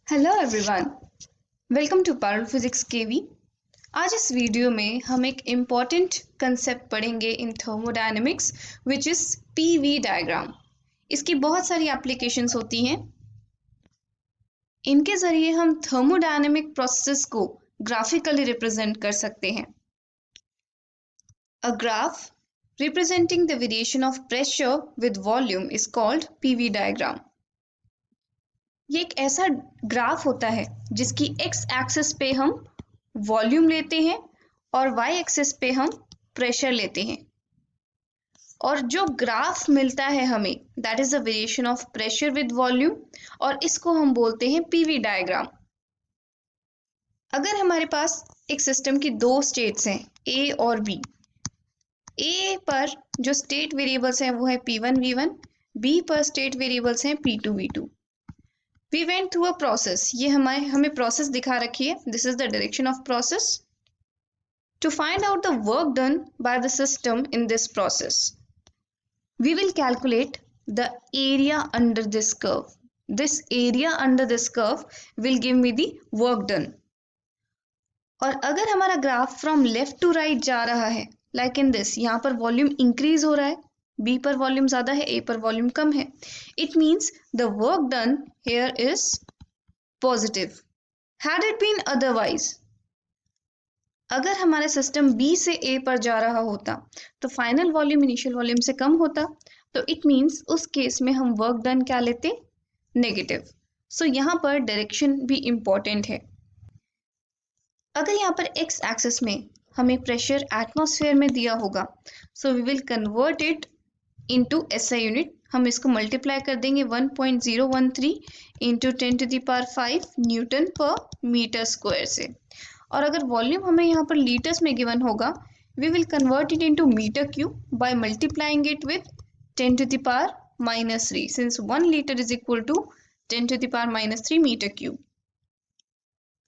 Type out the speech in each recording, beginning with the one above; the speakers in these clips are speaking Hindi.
Hello everyone, welcome to Parul physics KV. आज इस वीडियो में हम एक इम्पॉर्टेंट कंसेप्ट पढ़ेंगे in thermodynamics which is PV diagram. इसकी बहुत सारी एप्लीकेशंस होती हैं। इनके ज़रिए हम थर्मोडायनेमिक प्रोसेस को ग्राफिकली रिप्रेजेंट कर सकते हैं। A graph representing the variation of pressure with volume is called PV diagram. ये एक ऐसा ग्राफ होता है जिसकी एक्स एक्सिस पे हम वॉल्यूम लेते हैं और वाई एक्सिस पे हम प्रेशर लेते हैं, और जो ग्राफ मिलता है हमें that is the variation of pressure with volume, और इसको हम बोलते हैं पीवी डायग्राम। अगर हमारे पास एक सिस्टम की दो स्टेट्स हैं ए और बी, ए पर जो स्टेट वेरिएबल्स हैं वो है P1 V1, बी पर स्टेट वेरिएबल्स हैं P2 V2। We went through a process. ये हमें process दिखा रखी है. This is the direction of process. To find out the work done by the system in this process, we will calculate the area under this curve. This area under this curve will give me the work done. और अगर हमारा graph from left to right जा रहा है लाइक इन दिस, यहाँ पर वॉल्यूम इंक्रीज हो रहा है, बी पर वॉल्यूम ज्यादा है, ए पर वॉल्यूम कम है, it means the work done here is positive. Had it been otherwise, अगर हमारा सिस्टम बी से ए पर जा रहा होता तो फाइनल वॉल्यूम इनिशियल वॉल्यूम से कम होता, तो इट मीन्स उस केस में हम वर्क डन क्या लेते, नेगेटिव। सो यहाँ पर डायरेक्शन भी इंपॉर्टेंट है। अगर यहाँ पर एक्स एक्सिस में हमें प्रेशर एटमॉस्फेयर में दिया होगा, so we will convert it into SI unit. हम इसको मल्टीप्लाई कर देंगे 1.013 into 10⁵ newton per metre square से। और अगर वॉल्यूम हमें यहाँ पर लीटर्स में गिवन होगा, we will convert it into metre cube by multiplying it with 10⁻³ since 1 litre is equal to 10⁻³ metre cube.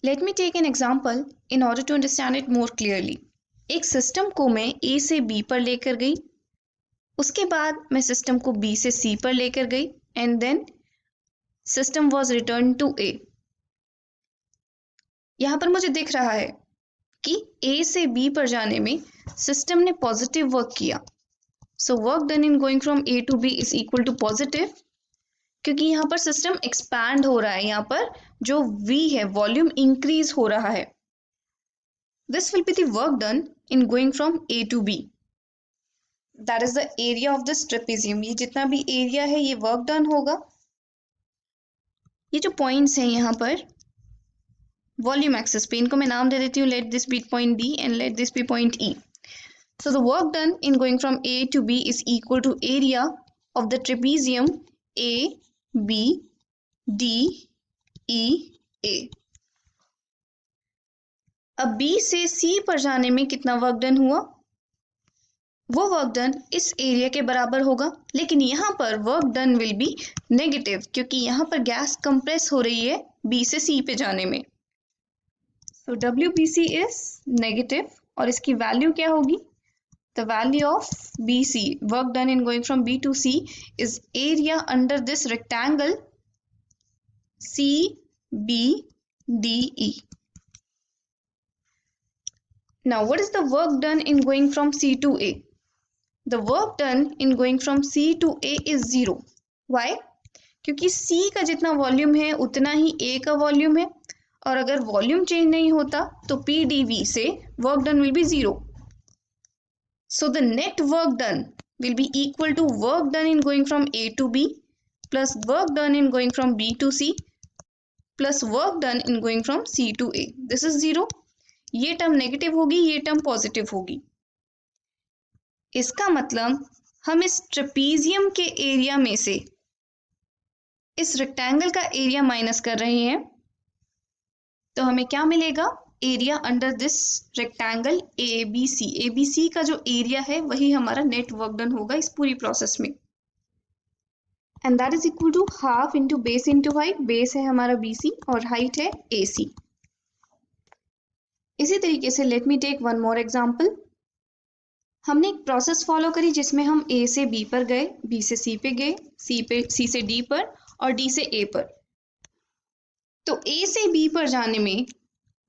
Let me take an example in order to understand it more clearly. एक सिस्टम को मैं A से B पर लेकर गई, उसके बाद मैं सिस्टम को B से C पर लेकर गई and then system was return to A। यहाँ पर मुझे दिख रहा है कि A से B पर जाने में सिस्टम ने पॉजिटिव वर्क किया, so work done in going from A to B is equal to positive, क्योंकि यहाँ पर सिस्टम एक्सपैंड हो रहा है, यहाँ पर जो V है वॉल्यूम इंक्रीज हो रहा है। This will be the work done in going from A to B, that is the area of this trapezium. ये जितना भी एरिया है ये वर्क डन होगा। ये जो पॉइंट्स हैं यहाँ पर वॉल्यूम एक्सिस पे, इनको मैं नाम दे देती हूँ, let this be point D and let this be point E। So the work done in going from A to B is equal to area of the trapezium A B D E A। अब B से C पर जाने में कितना वर्क डन हुआ, वो वर्क डन इस एरिया के बराबर होगा, लेकिन यहाँ पर work done will be negative क्योंकि यहाँ पर गैस कंप्रेस हो रही है B से C पे जाने में। सो WBC इज नेगेटिव, और इसकी वैल्यू क्या होगी, the value of BC, work done in going from B to C, is area under this rectangle CBDE. Now what is the work done in going from C to A? The work done in going from C to A is 0. Why? क्योंकि C का जितना वॉल्यूम है उतना ही A का वॉल्यूम है, और अगर वॉल्यूम चेंज नहीं होता तो PdV से work done will be 0. So the net work done will be equal to work done in going from A to B plus work done in going from B to C plus work done in going from C to A. This is 0. ये टर्म नेगेटिव होगी, ये टर्म पॉजिटिव होगी। इसका मतलब हम इस ट्रेपीजियम के एरिया में से इस रेक्टेंगल का एरिया माइनस कर रहे हैं, तो हमें क्या मिलेगा, area under this rectangle ABC। ABC का जो एरिया है वही हमारा नेट वर्क डन होगा इस पूरी प्रोसेस में, and that is equal to half into base into height. Base है हमारा BC और हाइट है AC। इसी तरीके से let me take one more example. हमने एक प्रोसेस फॉलो करी जिसमें हम A से B पर गए, B से C पे गए, C से D पर और D से A पर। तो A से B पर जाने में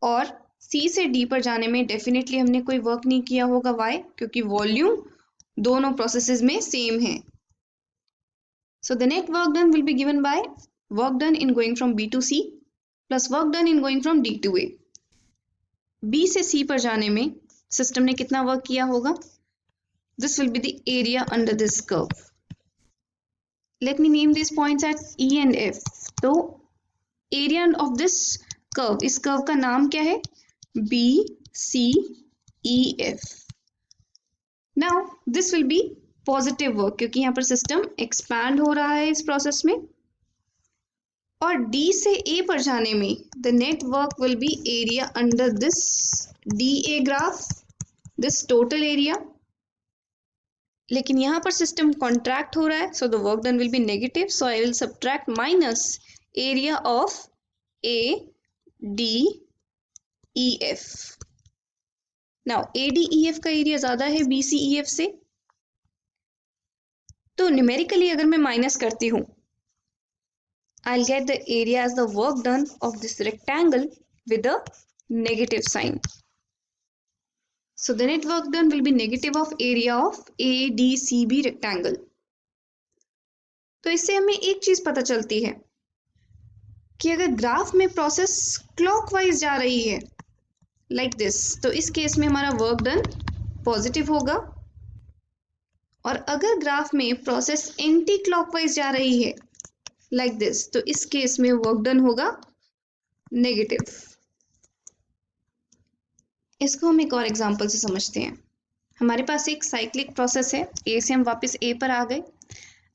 और C से D पर जाने में डेफिनेटली हमने कोई वर्क नहीं किया होगा। वाई? क्योंकि वॉल्यूम दोनों प्रोसेसेस में सेम है। So the net work done will be given by work done in going from B to C plus work done in going from D to A. B से C पर जाने में सिस्टम ने कितना वर्क किया होगा? This will be the area under this curve. Let me name these points at E and F. तो area of this curve, इस कर्व का नाम क्या है? B, C, E, F. Now this will be positive work क्योंकि यहाँ पर सिस्टम एक्सपैंड हो रहा है इस प्रोसेस में। और D से A पर जाने में the net work will be area under this DA graph, this total area. लेकिन यहाँ पर सिस्टम कॉन्ट्रैक्ट हो रहा है, सो the work done will be negative, so I will subtract minus area of ADEF। Now ADEF का एरिया ज्यादा है BCEF से, तो न्यूमेरिकली अगर मैं माइनस करती हूँ I'll get the area as the work done of this rectangle with a negative sign. So the net work done will be negative of area of ADCB rectangle. तो इससे हमें एक चीज पता चलती है कि अगर ग्राफ में प्रोसेस क्लॉकवाइज जा रही है लाइक दिस, तो इस केस में हमारा वर्क डन पॉजिटिव होगा। और अगर ग्राफ में प्रोसेस एंटी क्लॉकवाइज जा रही है लाइक दिस, तो इस केस में वर्क डन होगा नेगेटिव। इसको हम एक और एग्जांपल से समझते हैं। हमारे पास एक साइक्लिक प्रोसेस है, ए से हम वापस ए पर आ गए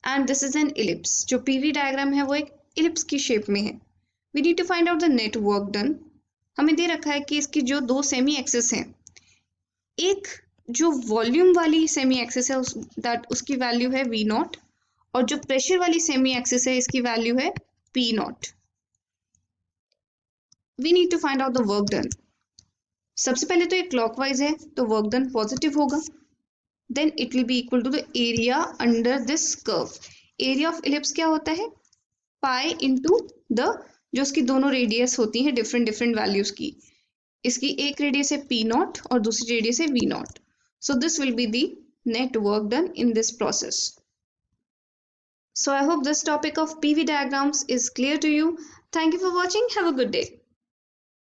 and this is an ellipse. जो पीवी डायग्राम है वो एक इलिप्स की शेप में है। We need to find out the net work done. हमें दे रखा है कि इसकी जो दो सेमी एक्सिस हैं, एक जो वॉल्यूम वाली सेमी एक्सिस है उसकी वैल्यू है वी नॉट, और जो प्रेशर वाली सेमी एक्सिस है इसकी वैल्यू है P naught. We need to find out the work done. सबसे पहले तो ये क्लॉकवाइज है तो वर्क डन पॉजिटिव होगा, then it will be equal to the area under this curve. Area of ellipse क्या होता है? पाई इंटू द जो उसकी दोनों रेडियस होती हैं डिफरेंट डिफरेंट वैल्यूज की। इसकी एक रेडियस है पी नॉट और दूसरी रेडियस है V naught. So this will be the net work done in this process. So I hope this topic of PV diagrams is clear to you. Thank you for watching. Have a good day.